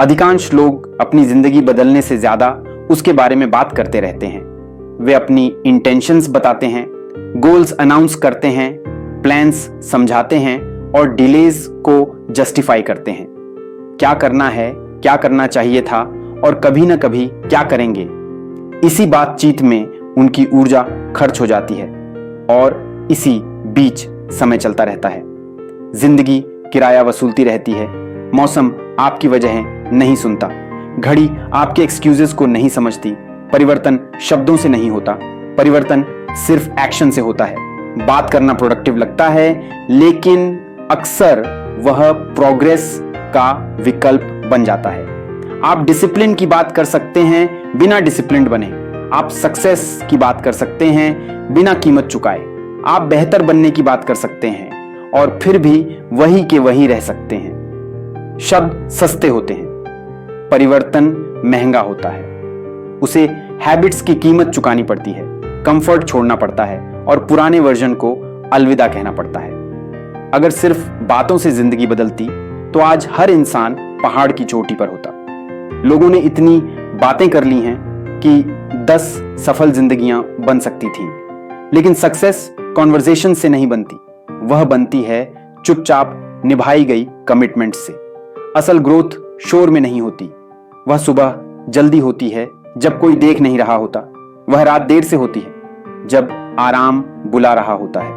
अधिकांश लोग अपनी जिंदगी बदलने से ज्यादा उसके बारे में बात करते रहते हैं। वे अपनी इंटेंशंस बताते हैं, गोल्स अनाउंस करते हैं, प्लान्स समझाते हैं और डिलेज को जस्टिफाई करते हैं। क्या करना है, क्या करना चाहिए था और कभी ना कभी क्या करेंगे, इसी बातचीत में उनकी ऊर्जा खर्च हो जाती है और इसी बीच समय चलता रहता है। जिंदगी किराया वसूलती रहती है, मौसम आपकी वजह नहीं सुनता, घड़ी आपके एक्सक्यूजेस को नहीं समझती। परिवर्तन शब्दों से नहीं होता, परिवर्तन सिर्फ एक्शन से होता है। बात करना प्रोडक्टिव लगता है, लेकिन अक्सर वह प्रोग्रेस का विकल्प बन जाता है। आप डिसिप्लिन की बात कर सकते हैं बिना डिसिप्लिन्ड बने, आप सक्सेस की बात कर सकते हैं बिना कीमत चुकाए, आप बेहतर बनने की बात कर सकते हैं और फिर भी वही के वही रह सकते हैं। शब्द सस्ते होते हैं, परिवर्तन महंगा होता है। उसे हैबिट्स की कीमत चुकानी पड़ती है, कंफर्ट छोड़ना पड़ता है और पुराने वर्जन को अलविदा कहना पड़ता है। अगर सिर्फ बातों से जिंदगी बदलती तो आज हर इंसान पहाड़ की चोटी पर होता। लोगों ने इतनी बातें कर ली हैं कि 10 सफल जिंदगियां बन सकती थीं, लेकिन सक्सेस कॉन्वर्सेशन से नहीं बनती, वह बनती है चुपचाप निभाई गई कमिटमेंट से। असल ग्रोथ शोर में नहीं होती, वह सुबह जल्दी होती है जब कोई देख नहीं रहा होता, वह रात देर से होती है जब आराम बुला रहा होता है।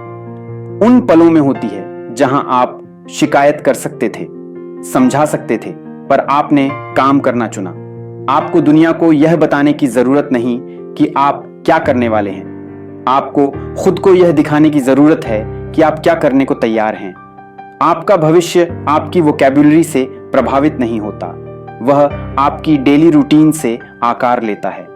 उन पलों में होती है जहां आप शिकायत कर सकते थे, समझा सकते थे, पर आपने काम करना चुना। आपको दुनिया को यह बताने की जरूरत नहीं कि आप क्या करने वाले हैं, आपको खुद को यह दिखाने की जरूरत है कि आप क्या करने को तैयार हैं। आपका भविष्य आपकी वोकैब्युलरी से प्रभावित नहीं होता, वह आपकी डेली रूटीन से आकार लेता है।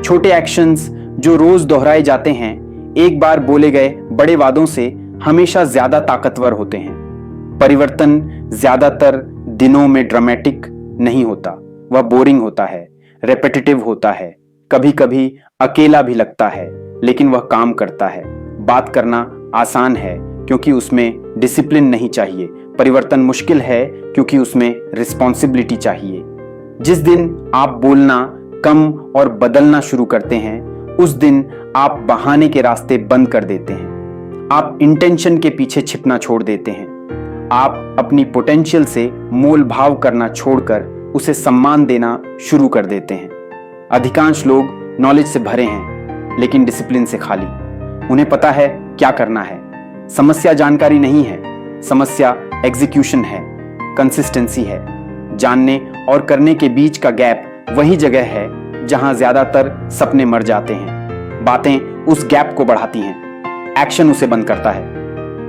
छोटे एक्शंस जो रोज दोहराए जाते हैं, एक बार बोले गए बड़े वादों से हमेशा ज्यादा ताकतवर होते हैं। परिवर्तन ज्यादातर दिनों में ड्रामेटिक नहीं होता, वह बोरिंग होता है, रेपिटेटिव होता है, कभी कभी अकेला भी लगता है, लेकिन वह काम करता है। बात करना आसान है क्योंकि उसमें डिसिप्लिन नहीं चाहिए, परिवर्तन मुश्किल है क्योंकि उसमें रिस्पॉन्सिबिलिटी चाहिए। जिस दिन आप बोलना कम और बदलना शुरू करते हैं, उस दिन आप बहाने के रास्ते बंद कर देते हैं, आप इंटेंशन के पीछे छिपना छोड़ देते हैं, आप अपनी पोटेंशियल से मोल भाव करना छोड़कर उसे सम्मान देना शुरू कर देते हैं। अधिकांश लोग नॉलेज से भरे हैं लेकिन डिसिप्लिन से खाली। उन्हें पता है क्या करना है, समस्या जानकारी नहीं है, समस्या एग्जीक्यूशन है, कंसिस्टेंसी है। जानने और करने के बीच का गैप वही जगह है जहां ज्यादातर सपने मर जाते हैं। बातें उस गैप को बढ़ाती हैं, एक्शन उसे बंद करता है।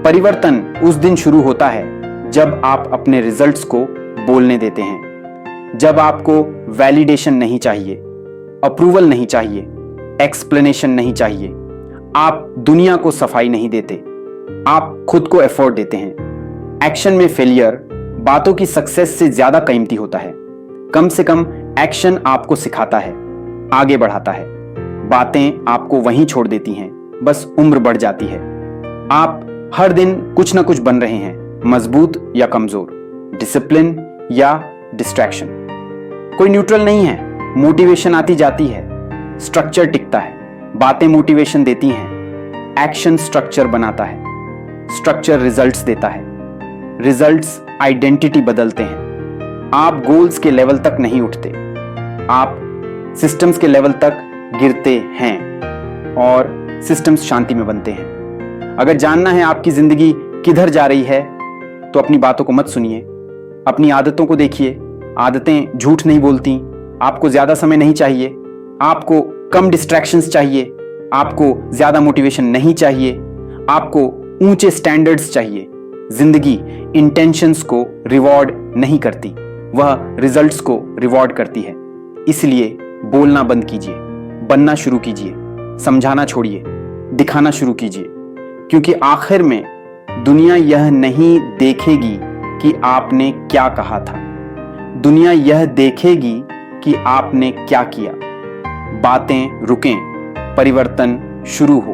परिवर्तन उस दिन शुरू होता है जब आप अपने रिजल्ट्स को बोलने देते हैं, जब आपको वैलिडेशन नहीं चाहिए, अप्रूवल नहीं चाहिए, एक्सप्लेनेशन नहीं चाहिए। आप दुनिया को सफाई नहीं देते, आप खुद को एफर्ट देते हैं। एक्शन में फेलियर बातों की सक्सेस से ज्यादा कीमती होता है। कम से कम एक्शन आपको सिखाता है, आगे बढ़ाता है। बातें आपको वहीं छोड़ देती हैं, बस उम्र बढ़ जाती है। आप हर दिन कुछ ना कुछ बन रहे हैं, मजबूत या कमजोर, डिसिप्लिन या डिस्ट्रैक्शन। कोई न्यूट्रल नहीं है, मोटिवेशन आती जाती है, स्ट्रक्चर टिकता है। बातें मोटिवेशन देती हैं, एक्शन स्ट्रक्चर बनाता है, स्ट्रक्चर रिजल्ट्स देता है, रिजल्ट्स आइडेंटिटी बदलते हैं। आप गोल्स के लेवल तक नहीं उठते, आप सिस्टम्स के लेवल तक गिरते हैं और सिस्टम्स शांति में बनते हैं। अगर जानना है आपकी जिंदगी किधर जा रही है तो अपनी बातों को मत सुनिए, अपनी आदतों को देखिए। आदतें झूठ नहीं बोलती। आपको ज्यादा समय नहीं चाहिए, आपको कम डिस्ट्रैक्शंस चाहिए, आपको ज्यादा मोटिवेशन नहीं चाहिए, आपको ऊंचे स्टैंडर्ड्स चाहिए। जिंदगी इंटेंशंस को रिवॉर्ड नहीं करती, वह रिजल्ट्स को रिवॉर्ड करती है। इसलिए बोलना बंद कीजिए, बनना शुरू कीजिए, समझाना छोड़िए, दिखाना शुरू कीजिए, क्योंकि आखिर में दुनिया यह नहीं देखेगी कि आपने क्या कहा था, दुनिया यह देखेगी कि आपने क्या किया। बातें रुकें, परिवर्तन शुरू हो।